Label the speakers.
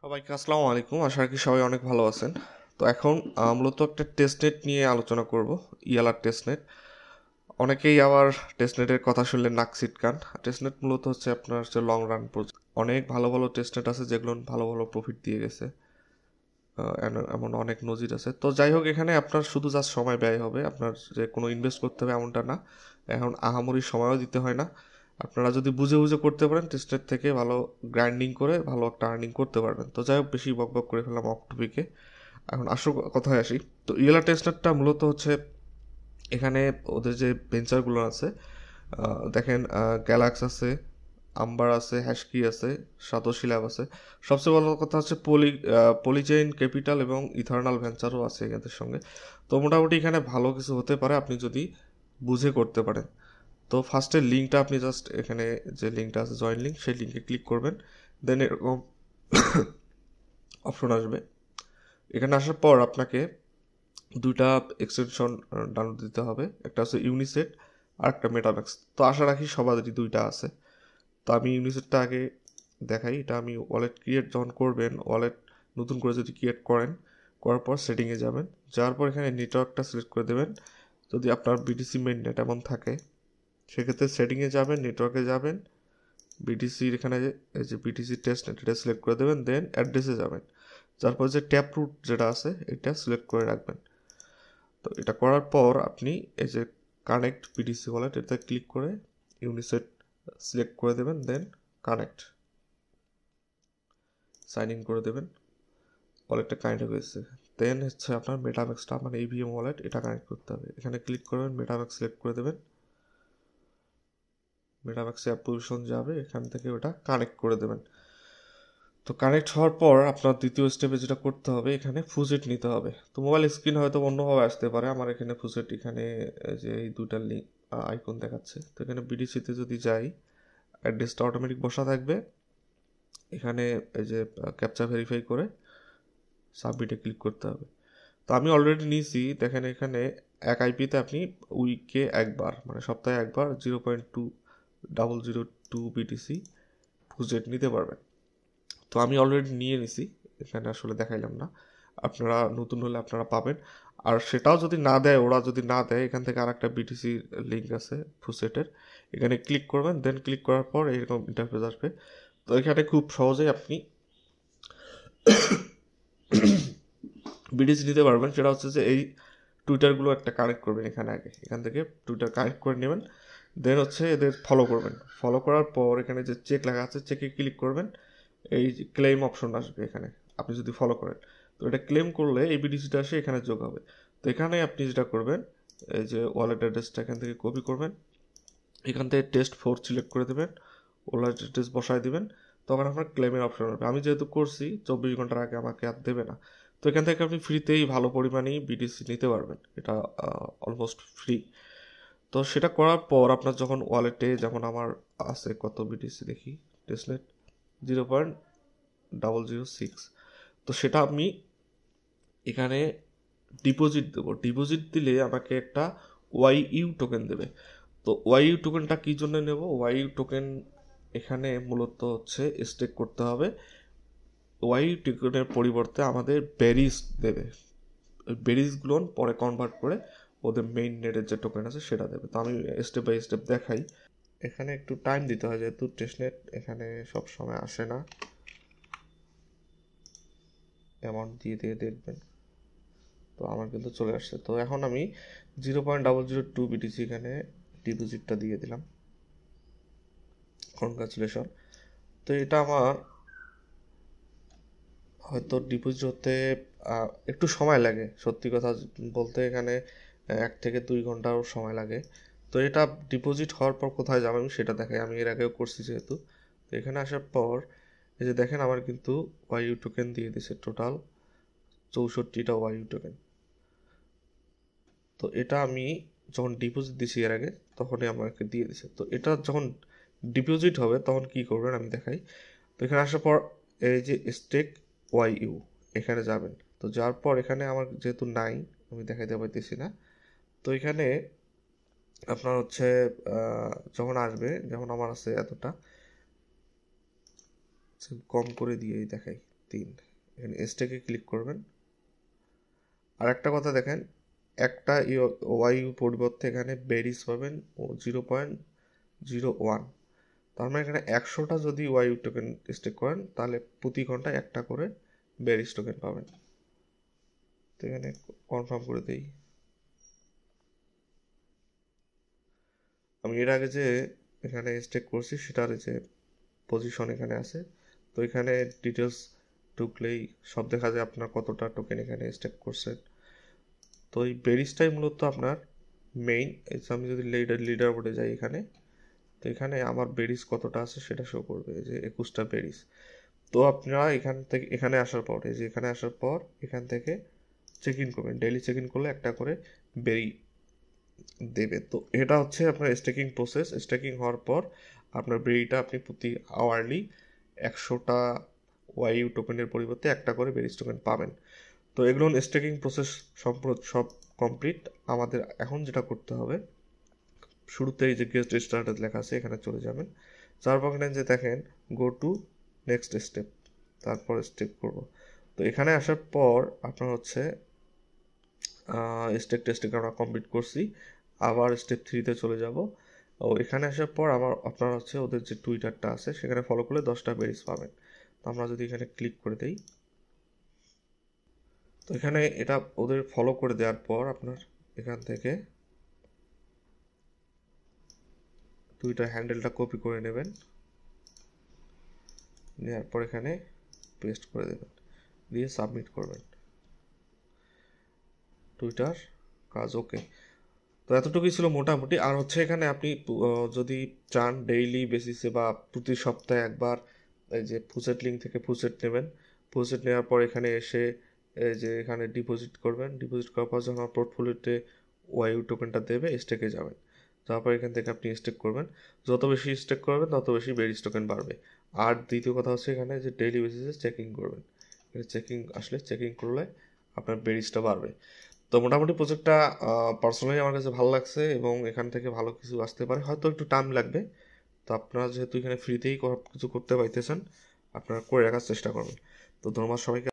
Speaker 1: সবাইকে আসসালামু আলাইকুম। আশা রাখি সবাই অনেক ভালো আছেন। তো এখন মূলত একটা টেস্টনেট নিয়ে আলোচনা করব, ইয়ালার টেস্টনেট। অনেকেই আবার টেস্টনেটের কথা শুনলে নাক সিটকান। টেস্টনেট মূলত হচ্ছে আপনার হচ্ছে লং রান প্রজেক্ট। অনেক ভালো ভালো টেস্টনেট আছে যেগুলো ভালো ভালো প্রফিট দিয়ে গেছে। এমন অনেক নজির আছে। তো যাই হোক, এখানে আপনার শুধু জাস্ট সময় ব্যয় হবে, আপনার যে কোনো ইনভেস্ট করতে হবে এমনটা না। এখন আহামরি সময়ও দিতে হয় না। আপনারা যদি বুঝে বুঝে করতে পারেন, টেস্টের থেকে ভালো গ্রাইন্ডিং করে ভালো একটা আর্নিং করতে পারবেন। তো যাই হোক, বেশি বক বক করে ফেললাম অফ টপিকে। এখন আসল কথায় আসি। তো ইয়েলা টেস্টারটা মূলত হচ্ছে এখানে ওদের যে ভেঞ্চারগুলো আছে, দেখেন, গ্যালাক্স আছে, আম্বার আছে, হ্যাশকি আছে, সাতোশি ল্যাব আছে। সবচেয়ে বড় কথা হচ্ছে পলিচেইন ক্যাপিটাল এবং ইথার্নাল ভেঞ্চারও আছে এদের সঙ্গে। তো মোটামুটি এখানে ভালো কিছু হতে পারে আপনি যদি বুঝে করতে পারেন। তো ফার্স্টের লিঙ্কটা আপনি জাস্ট এখানে যে লিঙ্কটা আছে জয়েন লিঙ্ক, সেই লিঙ্কে ক্লিক করবেন। দেন এরকম অপশন আসবে। এখানে আসার পর আপনাকে দুইটা এক্সটেনশন ডাউনলোড দিতে হবে, একটা হচ্ছে ইউনিসেট আর একটা মেটাম্যাক্স। তো আশা রাখি সবারই দুইটা আছে। তো আমি ইউনিসেটটা আগে দেখাই। এটা আমি ওয়ালেট ক্রিয়েট যখন করবেন, ওয়ালেট নতুন করে যদি ক্রিয়েট করেন, করার পর সেটিংয়ে যাবেন, যাওয়ার পর এখানে নেটওয়ার্কটা সিলেক্ট করে দেবেন। যদি আপনার বিটিসি মেইন নেট এমন থাকে, সেক্ষেত্রে সেটিংয়ে যাবেন, নেটওয়ার্কে যাবেন, বিটিসির এখানে এই যে বিটিসি টেস্ট নেট এটা সিলেক্ট করে দেবেন। দেন অ্যাড্রেসে যাবেন, তারপর যে ট্যাপ রুট যেটা আছে এটা সিলেক্ট করে রাখবেন। তো এটা করার পর আপনি এই যে কানেক্ট বিটিসি ওয়ালেট এটাতে ক্লিক করে ইউনিসেট সিলেক্ট করে দেবেন। দেন কানেক্ট, সাইন ইন করে দেবেন। ওয়ালেটটা কানেক্ট হয়ে গেছে। দেন হচ্ছে আপনার মেটাম্যাক্সটা, মানে ইভিএম ওয়ালেট, এটা কানেক্ট করতে হবে। এখানে ক্লিক করবেন, মেটাম্যাক্স সিলেক্ট করে দেবেন। মেটাম্যাক্সে অ্যাপ্লিকেশন যাবে, এখান থেকে ওটা কানেক্ট করে দেবেন। তো কানেক্ট হওয়ার পর আপনার দ্বিতীয় স্টেপে যেটা করতে হবে, এখানে ফুজেট নিতে হবে। তো মোবাইল স্ক্রিন হয়তো অন্যভাবে আসতে পারে, আমার এখানে ফুজেট, এখানে যে এই দুটার লিঙ্ক আইকন দেখাচ্ছে। তো এখানে বিডিসিতে যদি যাই, অ্যাড্রেসটা অটোমেটিক বসা থাকবে। এখানে এই যে ক্যাপচা ভেরিফাই করে সাবমিটে ক্লিক করতে হবে। তো আমি অলরেডি নিয়েছি, দেখেন এখানে এক আইপিতে আপনি উইকে একবার, মানে সপ্তাহে একবার 0.2002 বিটিসি ফুজেট নিতে পারবেন। তো আমি অলরেডি নিয়ে নিছি, এখানে আসলে দেখাইলাম না। আপনারা নতুন হলে আপনারা পাবেন। আর সেটাও যদি না দেয়, ওরা যদি না দেয়, এখান থেকে আর একটা বিটিসি লিঙ্ক আছে ফুসেটের, এখানে ক্লিক করবেন। দেন ক্লিক করার পর এরকম ইন্টারফেস আসবে। তো এখানে খুব সহজেই আপনি বিটিসি নিতে পারবেন। সেটা হচ্ছে যে এই টুইটারগুলো একটা কানেক্ট করবেন এখানে আগে, এখান থেকে টুইটার কানেক্ট করে নেবেন। দেন হচ্ছে এদের ফলো করবেন। ফলো করার পর এখানে যে চেক লেখা আছে, চেকে ক্লিক করবেন। এই যে ক্লেম অপশন আসবে এখানে, আপনি যদি ফলো করেন। তো এটা ক্লেম করলে এই বিডিসিটা এসে এখানে যোগ হবে। তো এখানে আপনি যেটা করবেন, এই যে ওয়ালেট অ্যাড্রেসটা এখান থেকে কপি করবেন, এখান থেকে টেস্ট 4 সিলেক্ট করে দেবেন, ওয়ালেট অ্যাড্রেস বসায় দিবেন। তখন আপনার ক্লেমের অপশন হবে। আমি যেহেতু করছি 24 ঘন্টার আগে, আমাকে আর দেবে না। তো এখান থেকে আপনি ফ্রিতেই ভালো পরিমাণেই বিডিসি নিতে পারবেন, এটা অলমোস্ট ফ্রি। তো সেটা করার পর আপনার যখন ওয়ালেটে, যেমন আমার আছে কত বিটিসি দেখি, টেস্টনেট 0.006। তো সেটা আমি এখানে ডিপোজিট দেবো। ডিপোজিট দিলে আমাকে একটা ওয়াইইউ টোকেন দেবে। তো ওয়াইইউ টোকেনটা কী জন্য নেব? ওয়াইইউ টোকেন এখানে মূলত হচ্ছে স্টেক করতে হবে। ওয়াইইউ টোকেনের পরিবর্তে আমাদের বেরিজ দেবে। ওই বেরিজগুলো পরে কনভার্ট করে ওদের মেইন নেটের যে টোকেন আছে সেটা দেবে। তো আমি স্টেপ বাই স্টেপ দেখাই। এখানে একটু টাইম দিতে হয়, যেহেতু টেস্টনেট এখানে সব সময় আসে না। অ্যামাউন্ট দিয়ে দিয়ে দেখবেন। তো আমার কিন্তু চলে আসছে। তো এখন আমি 0.002 বিটিসি এখানে ডিপোজিটটা দিয়ে দিলাম। কনগ্রাচুলেশন। তো এটা আমার হয়তো ডিপোজিট হতে একটু সময় লাগে, সত্যি কথা বলতে এখানে 1 থেকে 2 ঘন্টাও সময় লাগে। তো এটা ডিপোজিট হওয়ার পর কোথায় যাবে আমি সেটা দেখাই। আমি এর আগেও করছি যেহেতু। তো এখানে আসার পর এই যে দেখেন, আমার কিন্তু ওয়াইইউ টোকেন দিয়ে দিছে টোটাল 64টা ওয়াইইউ টোকেন। তো এটা আমি যখন ডিপোজিট দিছি এর আগে, তখনই আমাকে দিয়ে দিছে। তো এটা যখন ডিপোজিট হবে তখন কি করবেন আমি দেখাই। তো এখানে আসার পর এই যে স্টেক ওয়াইইউ, এখানে যাবেন। তো যাওয়ার পর এখানে আমার যেহেতু নাই, আমি দেখাইতে পারতেছি না। তো এখানে আপনার হচ্ছে যখন আসবে, যেমন আমার আছে এতটা, কম করে দিয়েই দেখাই 3 এখানে স্টেকে ক্লিক করবেন। আর একটা কথা দেখেন, একটা ওয়াইউ পরিবর্তে এখানে বেরিস পাবেন 0.01। তার মানে এখানে 100টা যদি ওয়াইউ টোকেন স্টেক করেন তাহলে প্রতি ঘন্টায় একটা করে বেরিস টোকেন পাবেন। তো এখানে কনফার্ম করে দিই। আমি এর আগে যে এখানে স্টেক করছি সেটার যে পজিশন এখানে আছে, তো এখানে ডিটেলস ঢুকলেই সব দেখা যায় আপনার কতটা টোকেন এখানে স্টেক করছেন। তো এই বেরিসটাই মূলত আপনার মেইন। আমি যদি লিডার বোর্ডে যাই এখানে, তো এখানে আমার বেরিস কতটা আছে সেটা শো করবে, যে 21টা বেরিস। তো আপনারা এখানে আসার পর, এই যে এখানে আসার পর এখান থেকে চেক ইন করবেন। ডেইলি চেক ইন করলে একটা করে বেরি দেবে। তো এটা হচ্ছে আপনার স্টেকিং প্রসেস। স্টেকিং হওয়ার পর আপনার বেরিটা আপনি প্রতি আওয়ারলি 100টা ওয়াইউ টোকেনের পরিবর্তে একটা করে বেরিস টোকেন পাবেন। তো এগুলো স্টেকিং প্রসেস সব কমপ্লিট। আমাদের এখন যেটা করতে হবে, শুরুতেই যে গেট স্টার্টেড লেখা আছে এখানে চলে যাবেন। তারপর এখানে যে দেখেন গো টু নেক্সট স্টেপ, তারপর স্টেপ করব। তো এখানে আসার পর আপনার হচ্ছে স্টেপ টেস্টিং আমরা কমপ্লিট করছি। আবার স্টেপ 3তে চলে যাব। ও এখানে আসার পর আপনার হচ্ছে ওদের যে টুইটারটা আছে সেখানে ফলো করলে 10টা বেরিস পাবেন। তো আমরা যদি এখানে ক্লিক করে দিই, তো এখানে এটা ওদের ফলো করে দেওয়ার পর আপনার এখান থেকে টুইটার হ্যান্ডেলটা কপি করে নেবেন, নেওয়ার পর এখানে পেস্ট করে দেবেন, দিয়ে সাবমিট করবেন। টুইটার কাজ ওকে। তো এতটুকুই ছিল মোটামুটি। আর হচ্ছে এখানে আপনি যদি চান ডেইলি বেসিসে বা প্রতি সপ্তাহে একবার এই যে ফুসেট লিঙ্ক থেকে ফুসেট নেবেন, ফুসেট নেওয়ার পর এখানে এসে এই যে এখানে ডিপোজিট করবেন। ডিপোজিট করার পর যখন পোর্টফোলিওতে ওয়াইউ টোকেনটা দেবে স্টেকে যাবেন, তারপর এখান থেকে আপনি স্টেক করবেন। যত বেশি স্টেক করবেন তত বেশি বেরিস টোকেন বাড়বে। আর দ্বিতীয় কথা হচ্ছে এখানে যে ডেইলি বেসিসে চেকিং করবেন, চেকিং আসলে চেকিং করলে আপনার বেরিসটা বাড়বে। তো মোটামুটি প্রজেক্টটা পার্সোনালি আমার কাছে ভালো লাগছে এবং এখান থেকে ভালো কিছু আসতে পারে, হয়তো একটু টাইম লাগবে। তো আপনারা যেহেতু এখানে ফ্রিতেই কিছু করতে পাইতেছেন, আপনারা করে রাখার চেষ্টা করবেন। তো ধন্যবাদ সবাইকে।